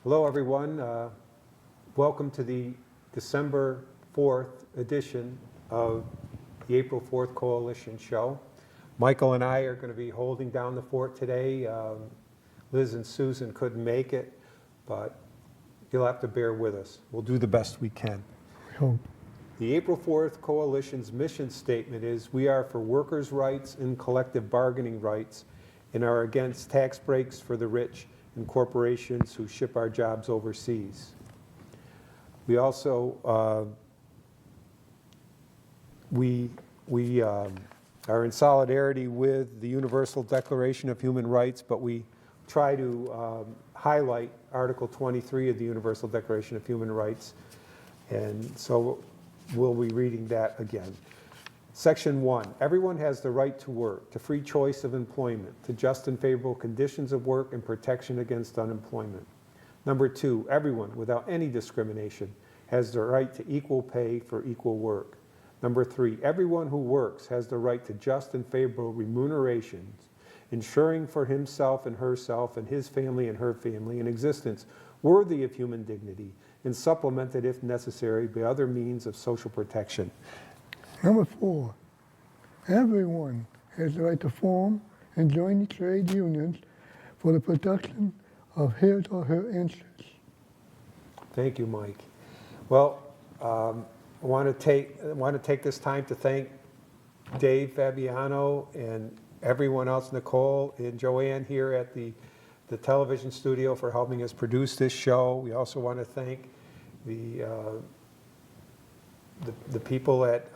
Hello, everyone. Welcome to the December 4th edition of the April 4th Coalition Show. Michael and I are going to be holding down the fort today. Liz and Susan couldn't make it, but you'll have to bear with us. We'll do the best we can. We hope. The April 4th Coalition's mission statement is, we are for workers' rights and collective bargaining rights and are against tax breaks for the rich and corporations who ship our jobs overseas. We also are in solidarity with the Universal Declaration of Human Rights, but we try to highlight Article 23 of the Universal Declaration of Human Rights, and so we'll be reading that again. Section 1, everyone has the right to work, to free choice of employment, to just and favorable conditions of work and protection against unemployment. Number 2, everyone, without any discrimination, has the right to equal pay for equal work. Number 3, everyone who works has the right to just and favorable remunerations, ensuring for himself and herself and his family and her family an existence worthy of human dignity and supplemented, if necessary, by other means of social protection. Number 4, everyone has the right to form and join trade unions for the protection of his or her interests. Thank you, Mike. Well, I want to take this time to thank Dave Fabiano and everyone else, Nicole and Joanne here at the television studio for helping us produce this show. We also want to thank the people at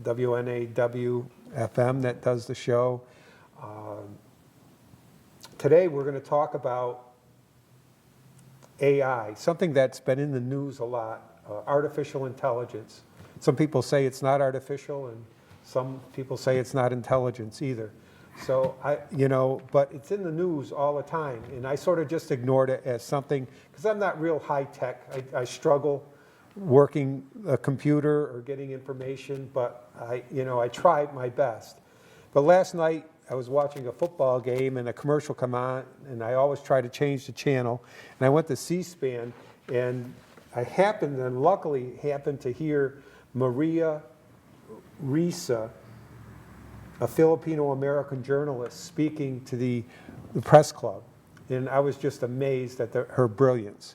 WNAW-FM that does the show. Today we're going to talk about AI, something that's been in the news a lot, artificial intelligence. Some people say it's not artificial, and some people say it's not intelligence either. So but it's in the news all the time, and I sort of just ignored it as something, because I'm not real high tech. I struggle working a computer or getting information, but I tried my best. But last night I was watching a football game and a commercial come on, and I always try to change the channel, and I went to C-SPAN, and I luckily happened to hear Maria Ressa, a Filipino-American journalist, speaking to the press club, and I was just amazed at her brilliance.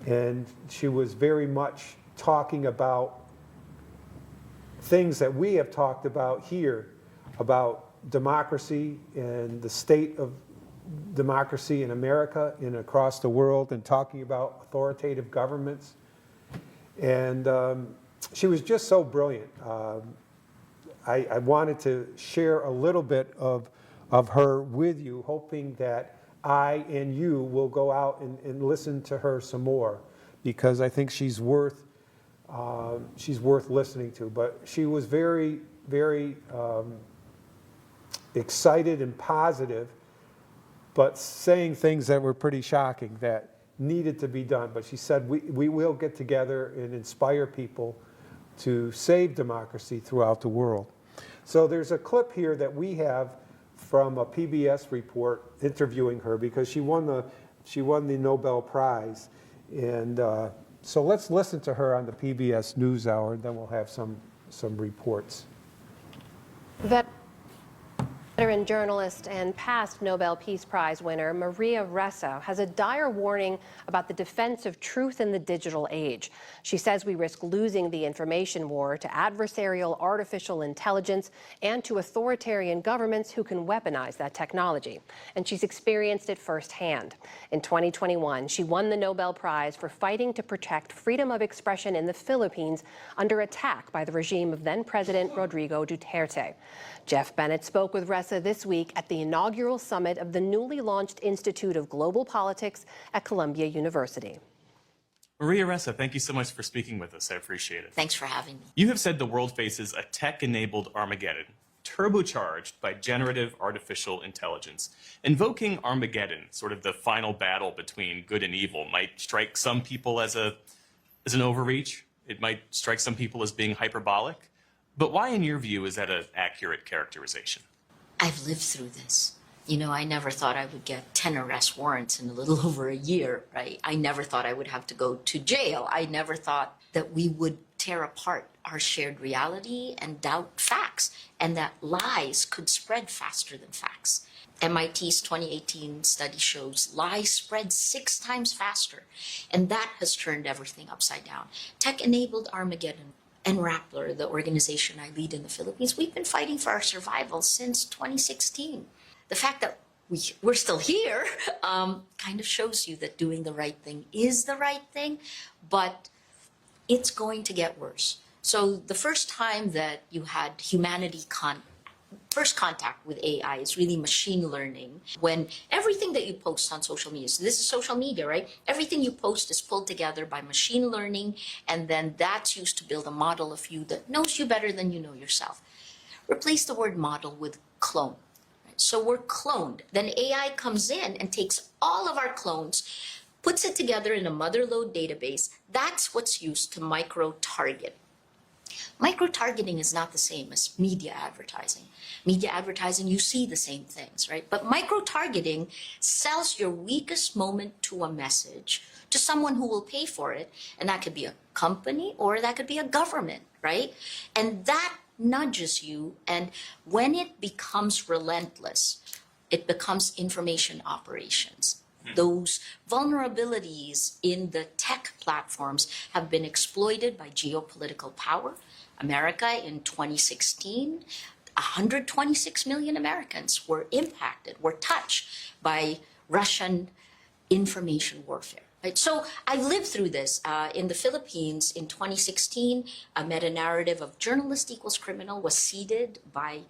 And she was very much talking about things that we have talked about here, about democracy and the state of democracy in America and across the world, and talking about authoritative governments. And she was just so brilliant. I wanted to share a little bit of her with you, hoping that I and you will go out and listen to her some more, because I think she's worth listening to. But she was very, very excited and positive, but saying things that were pretty shocking that needed to be done. But she said, we will get together and inspire people to save democracy throughout the world. So there's a clip here that we have from a PBS report interviewing her, because she won the Nobel Prize. And so let's listen to her on the PBS NewsHour, and then we'll have some reports. Veteran journalist and past Nobel Peace Prize winner Maria Ressa has a dire warning about the defense of truth in the digital age. She says we risk losing the information war to adversarial artificial intelligence and to authoritarian governments who can weaponize that technology. And she's experienced it firsthand. In 2021, she won the Nobel Prize for fighting to protect freedom of expression in the Philippines under attack by the regime of then-President Rodrigo Duterte. Jeff Bennett spoke with Ressa this week at the inaugural summit of the newly launched Institute of Global Politics at Columbia University. Maria Ressa, thank you so much for speaking with us. I appreciate it. Thanks for having me. You have said the world faces a tech-enabled Armageddon, turbocharged by generative artificial intelligence. Invoking Armageddon, sort of the final battle between good and evil, might strike some people as an overreach. It might strike some people as being hyperbolic. But why, in your view, is that an accurate characterization? I've lived through this. You know, I never thought I would get 10 arrest warrants in a little over a year, right? I never thought I would have to go to jail. I never thought that we would tear apart our shared reality and doubt facts, and that lies could spread faster than facts. MIT's 2018 study shows lies spread 6 times faster, and that has turned everything upside down. Tech-enabled Armageddon and Rappler, the organization I lead in the Philippines, we've been fighting for our survival since 2016. The fact that we're still here kind of shows you that doing the right thing is the right thing, but it's going to get worse. So the first time that you had first contact with AI is really machine learning, when everything that you post on social media, so this is social media, right? Everything you post is pulled together by machine learning, and then that's used to build a model of you that knows you better than you know yourself. Replace the word model with clone. So we're cloned. Then AI comes in and takes all of our clones, puts it together in a motherlode database. That's what's used to micro-target. Micro-targeting is not the same as media advertising. Media advertising, you see the same things, right? But micro-targeting sells your weakest moment to a message to someone who will pay for it. And that could be a company or that could be a government, right? And that nudges you, and when it becomes relentless, it becomes information operations. Those vulnerabilities in the tech platforms have been exploited by geopolitical power. America in 2016, 126 million Americans were impacted, were touched by Russian information warfare. Right? So I lived through this in the Philippines in 2016. A meta-narrative of journalist equals criminal was seeded by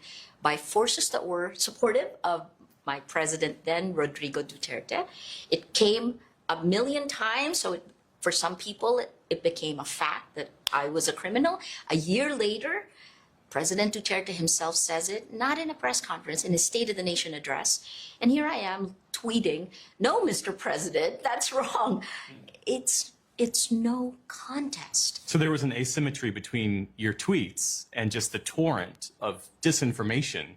forces that were supportive of my president then, Rodrigo Duterte. It came 1 million times, so for some people it became a fact that I was a criminal. A year later, President Duterte himself says it, not in a press conference, in his State of the Nation address. And here I am tweeting, "No, Mr. President, that's wrong." It's no contest. So there was an asymmetry between your tweets and just the torrent of disinformation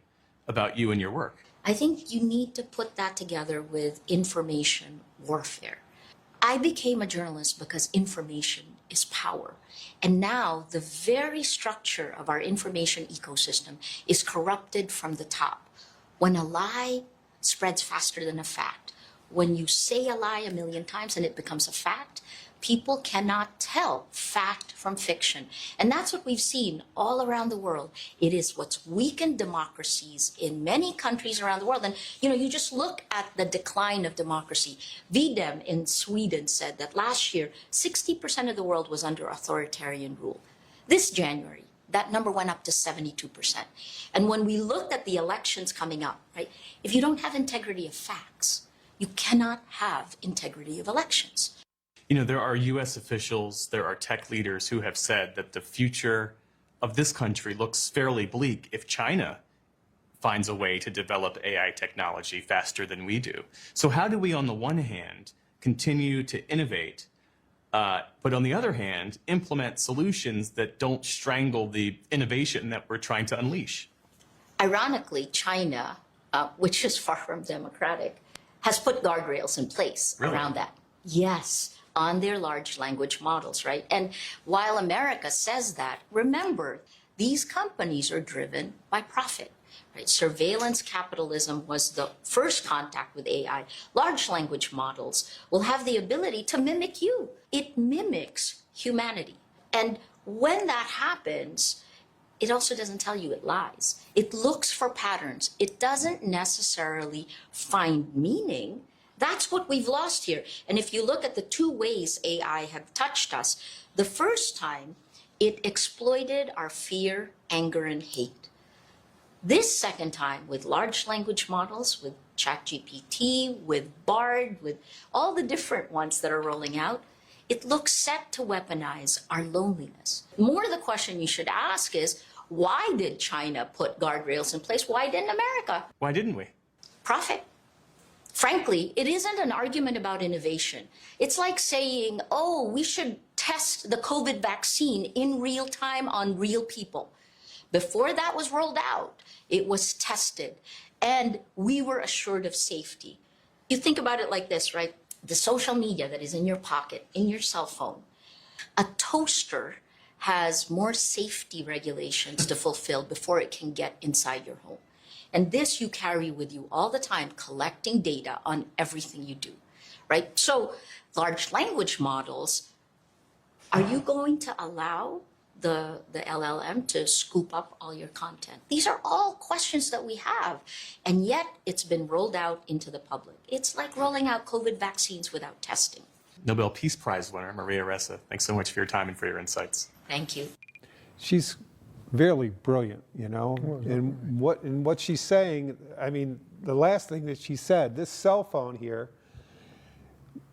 about you and your work. I think you need to put that together with information warfare. I became a journalist because information is power. And now the very structure of our information ecosystem is corrupted from the top. When a lie spreads faster than a fact, when you say a lie 1 million times and it becomes a fact, people cannot tell fact from fiction. And that's what we've seen all around the world. It is what's weakened democracies in many countries around the world. And, you just look at the decline of democracy. VDEM in Sweden said that last year, 60% of the world was under authoritarian rule. This January, that number went up to 72%. And when we looked at the elections coming up, right, if you don't have integrity of facts, you cannot have integrity of elections. There are U.S. officials, there are tech leaders who have said that the future of this country looks fairly bleak if China finds a way to develop AI technology faster than we do. So how do we, on the one hand, continue to innovate, but on the other hand, implement solutions that don't strangle the innovation that we're trying to unleash? Ironically, China, which is far from democratic, has put guardrails in place around that. Yes. On their large language models, right? And while America says that, remember, these companies are driven by profit, right? Surveillance capitalism was the first contact with AI. Large language models will have the ability to mimic you. It mimics humanity. And when that happens, it also doesn't tell you it lies. It looks for patterns. It doesn't necessarily find meaning. That's what we've lost here. And if you look at the 2 ways AI have touched us, the first time, it exploited our fear, anger, and hate. This second time, with large language models, with ChatGPT, with Bard, with all the different ones that are rolling out, it looks set to weaponize our loneliness. More the question you should ask is, why did China put guardrails in place? Why didn't America? Why didn't we? Profit. Frankly, it isn't an argument about innovation. It's like saying, we should test the COVID vaccine in real time on real people. Before that was rolled out, it was tested. and we were assured of safety. You think about it like this, right? The social media that is in your pocket, in your cell phone, a toaster has more safety regulations to fulfill before it can get inside your home. And this you carry with you all the time, collecting data on everything you do, right? So large language models, are you going to allow the LLM to scoop up all your content? These are all questions that we have, and yet it's been rolled out into the public. It's like rolling out COVID vaccines without testing. Nobel Peace Prize winner Maria Ressa, thanks so much for your time and for your insights. Thank you. She's really brilliant, you know, and what she's saying, I mean, the last thing that she said, this cell phone here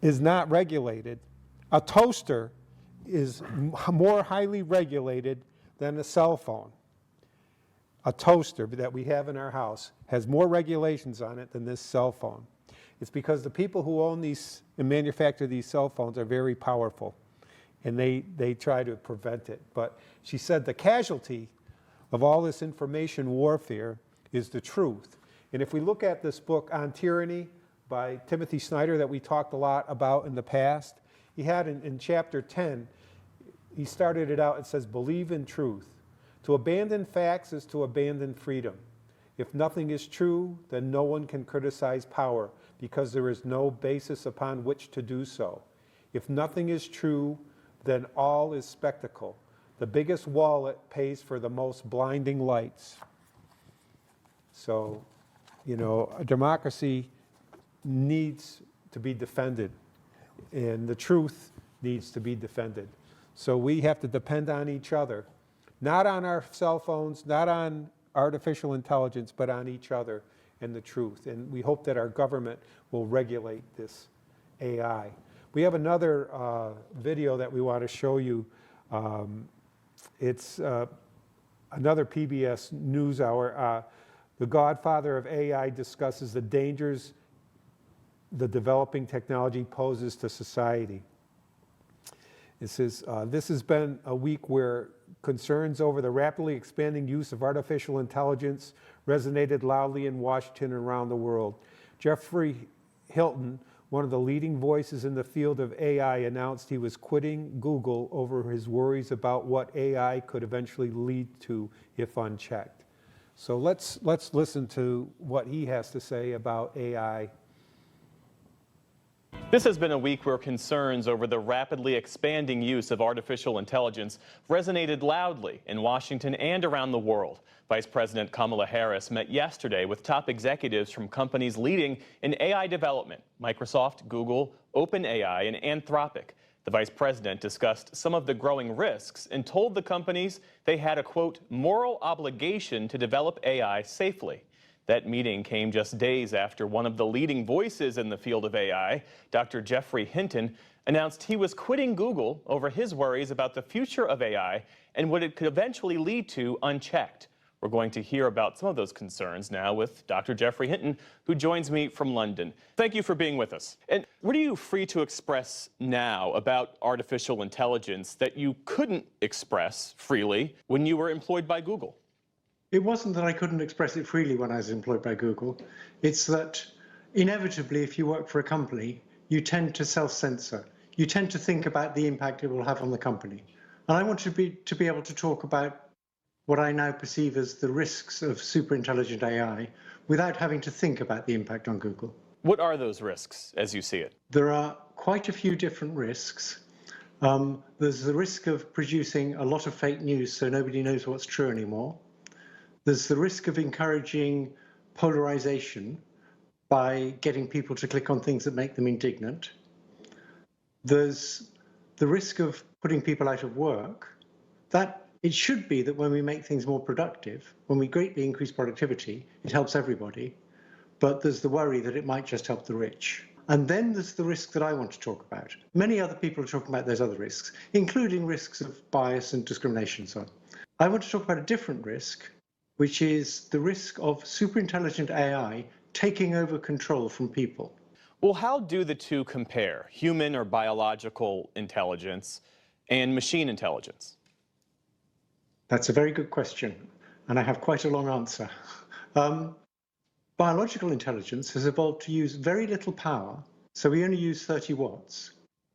is not regulated. A toaster is more highly regulated than a cell phone. A toaster that we have in our house has more regulations on it than this cell phone. It's because the people who own these and manufacture these cell phones are very powerful, and they try to prevent it. But she said the casualty of all this information warfare is the truth. And if we look at this book On Tyranny by Timothy Snyder that we talked a lot about in the past, he had in chapter 10, he started it out, it says, believe in truth. To abandon facts is to abandon freedom. If nothing is true, then no one can criticize power because there is no basis upon which to do so. If nothing is true, then all is spectacle. The biggest wallet pays for the most blinding lights. So, you know, a democracy needs to be defended, and the truth needs to be defended. So we have to depend on each other, not on our cell phones, not on artificial intelligence, but on each other and the truth. And we hope that our government will regulate this AI. We have another video that we want to show you. It's another PBS NewsHour. The godfather of AI discusses the dangers the developing technology poses to society. It says, this has been a week where concerns over the rapidly expanding use of artificial intelligence resonated loudly in Washington and around the world. Geoffrey Hinton, one of the leading voices in the field of AI, announced he was quitting Google over his worries about what AI could eventually lead to if unchecked. So let's listen to what he has to say about AI. This has been a week where concerns over the rapidly expanding use of artificial intelligence resonated loudly in Washington and around the world. Vice President Kamala Harris met yesterday with top executives from companies leading in AI development: Microsoft, Google, OpenAI, and Anthropic. The vice president discussed some of the growing risks and told the companies they had a, quote, moral obligation to develop AI safely. That meeting came just days after one of the leading voices in the field of AI, Dr. Geoffrey Hinton, announced he was quitting Google over his worries about the future of AI and what it could eventually lead to unchecked. We're going to hear about some of those concerns now with Dr. Geoffrey Hinton, who joins me from London. Thank you for being with us. And what are you free to express now about artificial intelligence that you couldn't express freely when you were employed by Google? It wasn't that I couldn't express it freely when I was employed by Google. It's that inevitably, if you work for a company, you tend to self-censor. You tend to think about the impact it will have on the company. And I want to be able to talk about what I now perceive as the risks of superintelligent AI without having to think about the impact on Google. What are those risks as you see it? There are quite a few different risks. There's the risk of producing a lot of fake news so nobody knows what's true anymore. There's the risk of encouraging polarization by getting people to click on things that make them indignant. There's the risk of putting people out of work. That it should be that when we make things more productive, when we greatly increase productivity, it helps everybody. But there's the worry that it might just help the rich. And then there's the risk that I want to talk about. Many other people are talking about those other risks, including risks of bias and discrimination and so on. I want to talk about a different risk, which is the risk of superintelligent AI taking over control from people. Well, how do the two compare, human or biological intelligence and machine intelligence? That's a very good question, and I have quite a long answer. Biological intelligence has evolved to use very little power, so we only use 30 watts.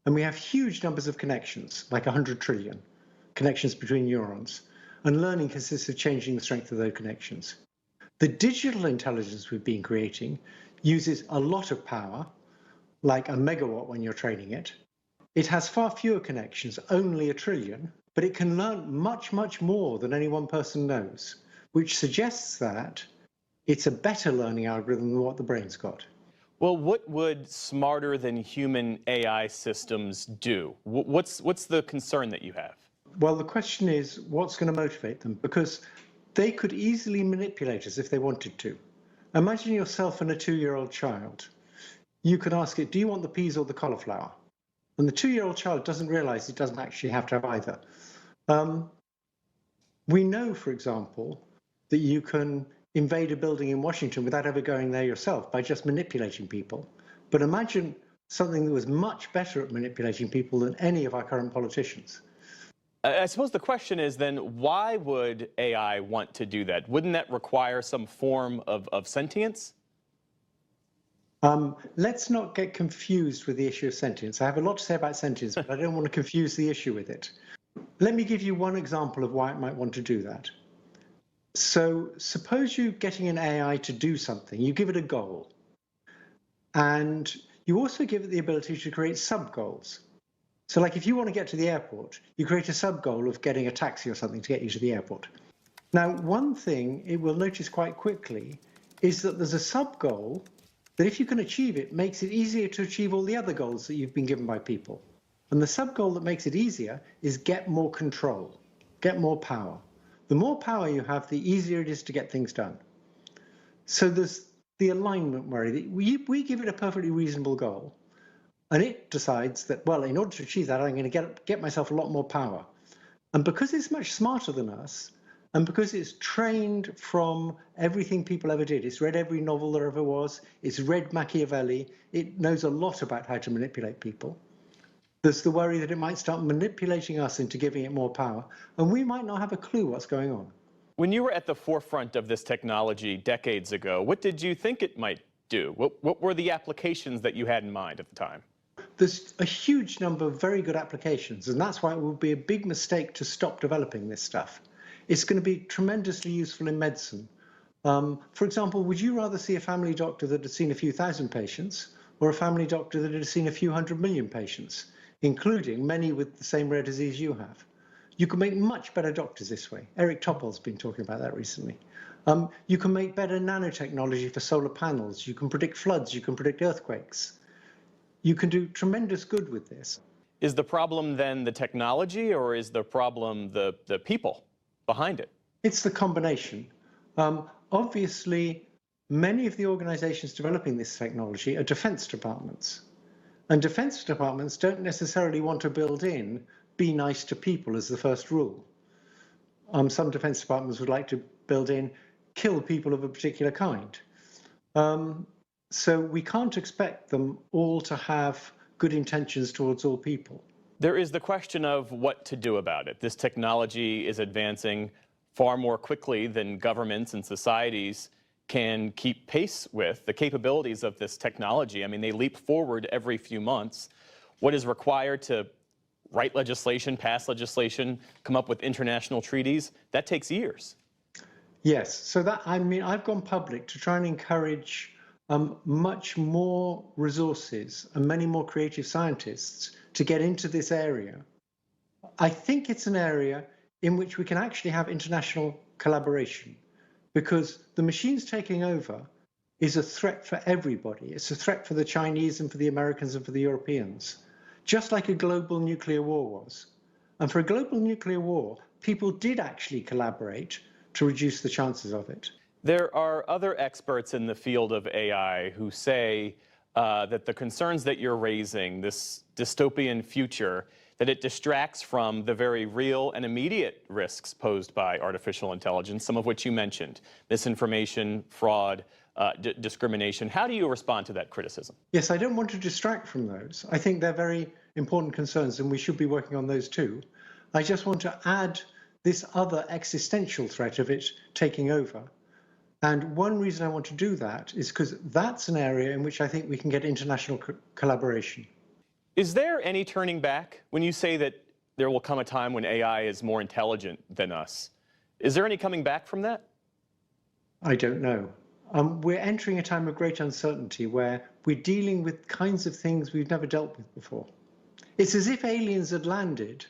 And we have huge numbers of connections, like 100 trillion connections between neurons. And learning consists of changing the strength of those connections. The digital intelligence we've been creating uses a lot of power, like a megawatt when you're training it. It has far fewer connections, only 1 trillion, but it can learn much, much more than any one person knows, which suggests that it's a better learning algorithm than what the brain's got. Well, what would smarter than human AI systems do? What's the concern that you have? Well, the question is, what's going to motivate them? Because they could easily manipulate us if they wanted to. Imagine yourself and a 2-year-old child. You could ask it, do you want the peas or the cauliflower? And the 2-year-old child doesn't realize it doesn't actually have to have either. We know, for example, that you can invade a building in Washington without ever going there yourself by just manipulating people. But imagine something that was much better at manipulating people than any of our current politicians. I suppose the question is then, why would AI want to do that? Wouldn't that require some form of sentience? Let's not get confused with the issue of sentience. I have a lot to say about sentience, but I don't want to confuse the issue with it. Let me give you one example of why it might want to do that. So suppose you're getting an AI to do something, you give it a goal, and you also give it the ability to create sub-goals. So like if you want to get to the airport, you create a sub-goal of getting a taxi or something to get you to the airport. Now, one thing it will notice quite quickly is that there's a sub-goal that if you can achieve it, makes it easier to achieve all the other goals that you've been given by people. And the sub-goal that makes it easier is get more control, get more power. The more power you have, the easier it is to get things done. So there's the alignment worry. We give it a perfectly reasonable goal, and it decides that, well, in order to achieve that, I'm going to get myself a lot more power. And because it's much smarter than us, and because it's trained from everything people ever did, it's read every novel there ever was, it's read Machiavelli, it knows a lot about how to manipulate people. There's the worry that it might start manipulating us into giving it more power, and we might not have a clue what's going on. When you were at the forefront of this technology decades ago, what did you think it might do? What were the applications that you had in mind at the time? There's a huge number of very good applications, and that's why it would be a big mistake to stop developing this stuff. It's going to be tremendously useful in medicine. For example, would you rather see a family doctor that had seen a few thousand patients, or a family doctor that had seen a few 100 million patients, including many with the same rare disease you have? You can make much better doctors this way. Eric Topol's been talking about that recently. You can make better nanotechnology for solar panels. You can predict floods. You can predict earthquakes. You can do tremendous good with this. Is the problem then the technology, or is the problem the people behind it? It's the combination. Obviously, many of the organizations developing this technology are defense departments. And defense departments don't necessarily want to build in be nice to people as the first rule. Some defense departments would like to build in kill people of a particular kind. So we can't expect them all to have good intentions towards all people. There is the question of what to do about it. This technology is advancing far more quickly than governments and societies can keep pace with. The capabilities of this technology, I mean, they leap forward every few months. What is required to write legislation, pass legislation, come up with international treaties, that takes years. Yes, so that, I mean, I've gone public to try and encourage much more resources and many more creative scientists to get into this area. I think it's an area in which we can actually have international collaboration, because the machines taking over is a threat for everybody. It's a threat for the Chinese and for the Americans and for the Europeans, just like a global nuclear war was. And for a global nuclear war, people did actually collaborate to reduce the chances of it. There are other experts in the field of AI who say that the concerns that you're raising, this dystopian future, that it distracts from the very real and immediate risks posed by artificial intelligence, some of which you mentioned: misinformation, fraud, discrimination. How do you respond to that criticism? Yes, I don't want to distract from those. I think they're very important concerns, and we should be working on those too. I just want to add this other existential threat of it taking over. And one reason I want to do that is because that's an area in which I think we can get international collaboration. Is there any turning back when you say that there will come a time when AI is more intelligent than us? Is there any coming back from that? I don't know. We're entering a time of great uncertainty where we're dealing with kinds of things we've never dealt with before. It's as if aliens had landed,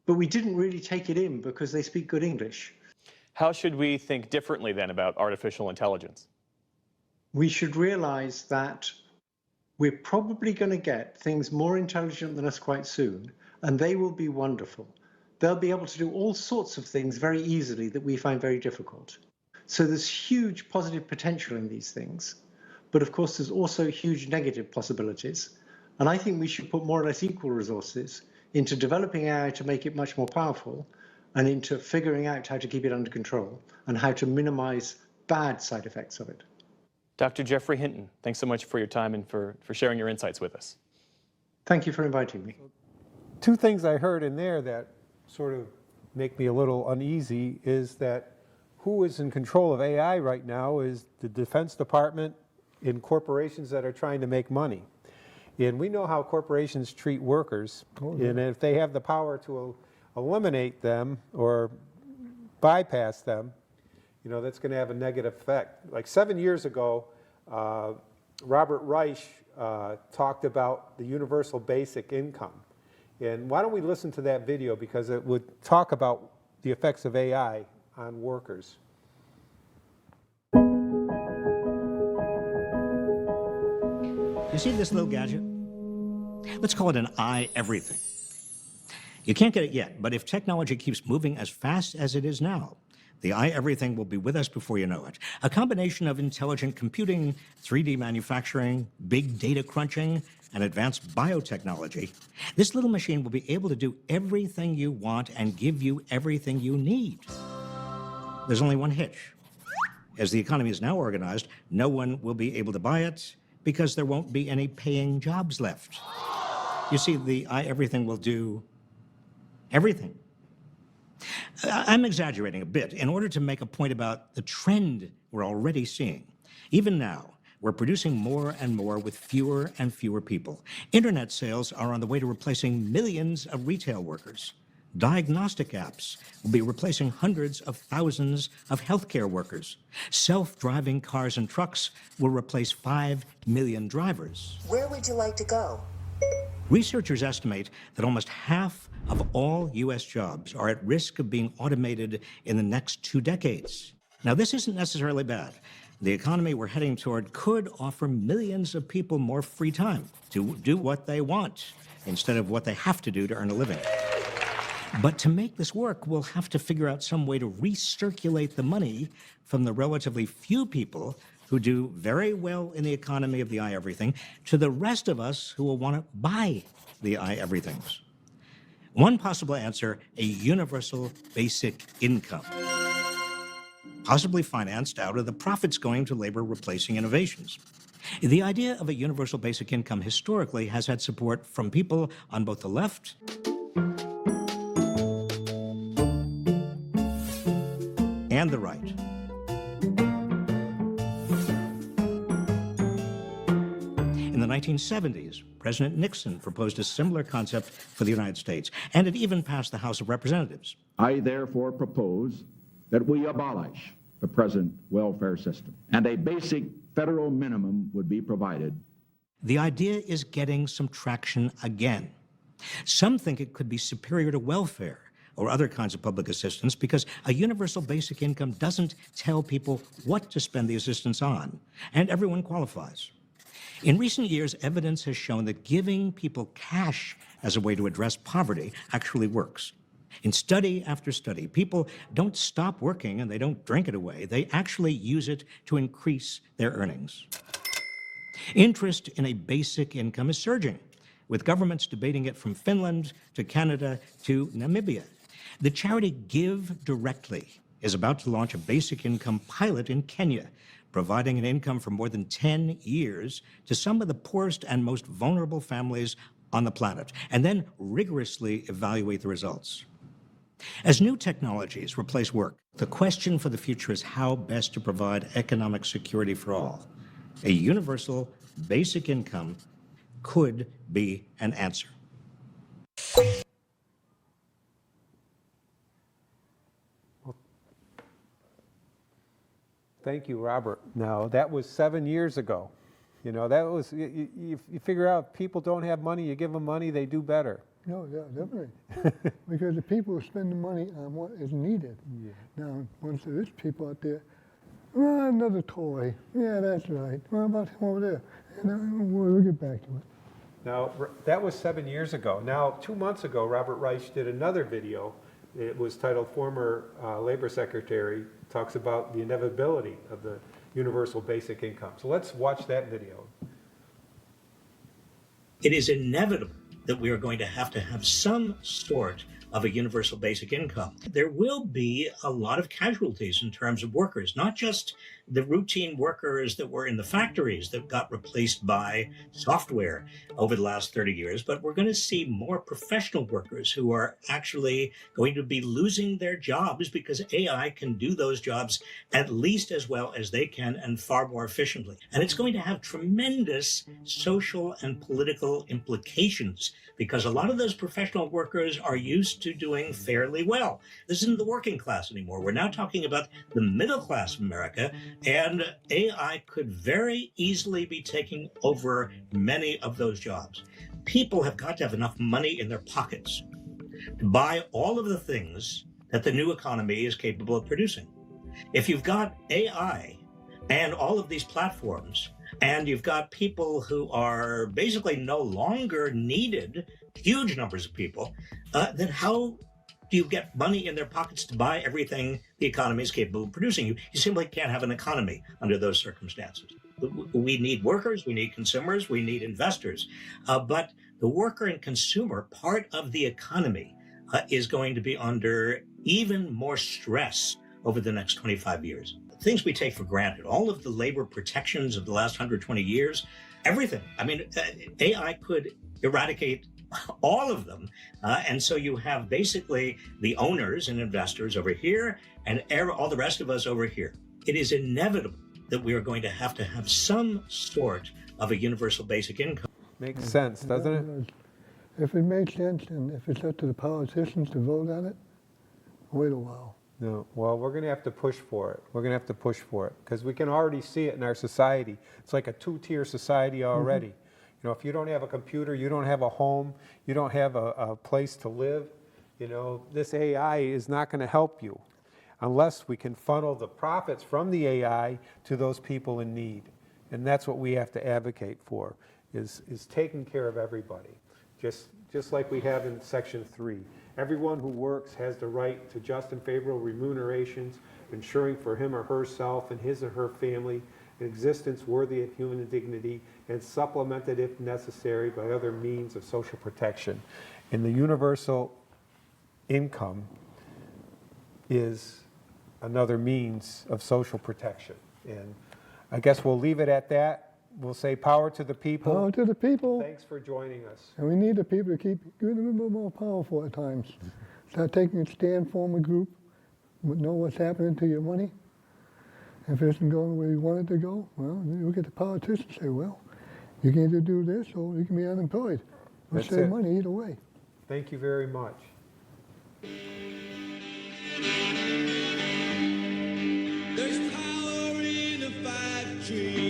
but we didn't really take it in because they speak good English. How should we think differently then about artificial intelligence? We should realize that we're probably going to get things more intelligent than us quite soon, and they will be wonderful. They'll be able to do all sorts of things very easily that we find very difficult. So there's huge positive potential in these things, but of course there's also huge negative possibilities. And I think we should put more or less equal resources into developing AI to make it much more powerful, and into figuring out how to keep it under control and how to minimize bad side effects of it. Dr. Geoffrey Hinton, thanks so much for your time and for sharing your insights with us. Thank you for inviting me. Two things I heard in there that sort of make me a little uneasy is that who is in control of AI right now is the Defense Department in corporations that are trying to make money. And we know how corporations treat workers, and if they have the power to eliminate them or bypass them, you know, that's going to have a negative effect. Like 7 years ago, Robert Reich talked about the universal basic income. And why don't we listen to that video, because it would talk about the effects of AI on workers. You see this little gadget? Let's call it an i-everything. You can't get it yet, but if technology keeps moving as fast as it is now, the i-everything will be with us before you know it. A combination of intelligent computing, 3D manufacturing, big data crunching, and advanced biotechnology. This little machine will be able to do everything you want and give you everything you need. There's only one hitch. As the economy is now organized, no one will be able to buy it because there won't be any paying jobs left. You see, the i-everything will do everything. I'm exaggerating a bit in order to make a point about the trend we're already seeing. Even now, we're producing more and more with fewer and fewer people. Internet sales are on the way to replacing millions of retail workers. Diagnostic apps will be replacing hundreds of thousands of healthcare workers. Self-driving cars and trucks will replace 5 million drivers. Where would you like to go? Researchers estimate that almost half of all U.S. jobs are at risk of being automated in the next 2 decades. Now, this isn't necessarily bad. The economy we're heading toward could offer millions of people more free time to do what they want instead of what they have to do to earn a living. But to make this work, we'll have to figure out some way to recirculate the money from the relatively few people who do very well in the economy of the i-everything to the rest of us who will want to buy the i-everythings. One possible answer, a universal basic income, possibly financed out of the profits going to labor replacing innovations. The idea of a universal basic income historically has had support from people on both the left and the right. In the 1970s, President Nixon proposed a similar concept for the United States, and it even passed the House of Representatives. I therefore propose that we abolish the present welfare system, and a basic federal minimum would be provided. The idea is getting some traction again. Some think it could be superior to welfare or other kinds of public assistance because a universal basic income doesn't tell people what to spend the assistance on, and everyone qualifies. In recent years, evidence has shown that giving people cash as a way to address poverty actually works. In study after study, people don't stop working and they don't drink it away. They actually use it to increase their earnings. Interest in a basic income is surging, with governments debating it from Finland to Canada to Namibia. The charity Give Directly is about to launch a basic income pilot in Kenya, providing an income for more than 10 years to some of the poorest and most vulnerable families on the planet, and then rigorously evaluate the results. As new technologies replace work, the question for the future is how best to provide economic security for all. A universal basic income could be an answer. Thank you, Robert. Now, that was 7 years ago. You know, that was, you figure out people don't have money, you give them money, they do better. No, yeah, definitely. Because the people spend the money on what is needed. Yeah. Now, once there is people out there, well, another toy. Yeah, that's right. What about him over there? And we'll get back to it. Now, that was 7 years ago. Now, 2 months ago, Robert Reich did another video. It was titled Former Labor Secretary Talks About the Inevitability of the Universal Basic Income. So let's watch that video. It is inevitable that we are going to have some sort of a universal basic income. There will be a lot of casualties in terms of workers, not just the routine workers that were in the factories that got replaced by software over the last 30 years, but we're going to see more professional workers who are actually going to be losing their jobs because AI can do those jobs at least as well as they can and far more efficiently. And it's going to have tremendous social and political implications because a lot of those professional workers are used to doing fairly well. This isn't the working class anymore. We're now talking about the middle class of America, and AI could very easily be taking over many of those jobs. People have got to have enough money in their pockets to buy all of the things that the new economy is capable of producing. If you've got AI and all of these platforms, and you've got people who are basically no longer needed, huge numbers of people, then how do you get money in their pockets to buy everything the economy is capable of producing? You simply can't have an economy under those circumstances. We need workers, we need consumers, we need investors. But the worker and consumer part of the economy is going to be under even more stress over the next 25 years. Things we take for granted, all of the labor protections of the last 120 years, everything. I mean, AI could eradicate all of them. And so you have basically the owners and investors over here and all the rest of us over here. It is inevitable that we are going to have some sort of a universal basic income. Makes sense, doesn't it? If it makes sense and if it's up to the politicians to vote on it, wait a while. No, well, we're going to have to push for it. We're going to have to push for it because we can already see it in our society. It's like a two-tier society already. You know, if you don't have a computer, you don't have a home, you don't have a place to live, you know, this AI is not going to help you unless we can funnel the profits from the AI to those people in need. And that's what we have to advocate for, is taking care of everybody, just like we have in Section 3. Everyone who works has the right to just and favorable remunerations, ensuring for him or herself and his or her family an existence worthy of human dignity and supplemented if necessary by other means of social protection. And the universal income is another means of social protection. And I guess we'll leave it at that. We'll say power to the people. Power to the people. Thanks for joining us. And we need the people to keep getting a little bit more powerful at times. Start taking a stand, form a group, know what's happening to your money. If it isn't going where you want it to go, well, you get the politicians say, well, you can either do this or you can be unemployed. We'll That's save it. money either way. Thank you very much. There's power in a factory.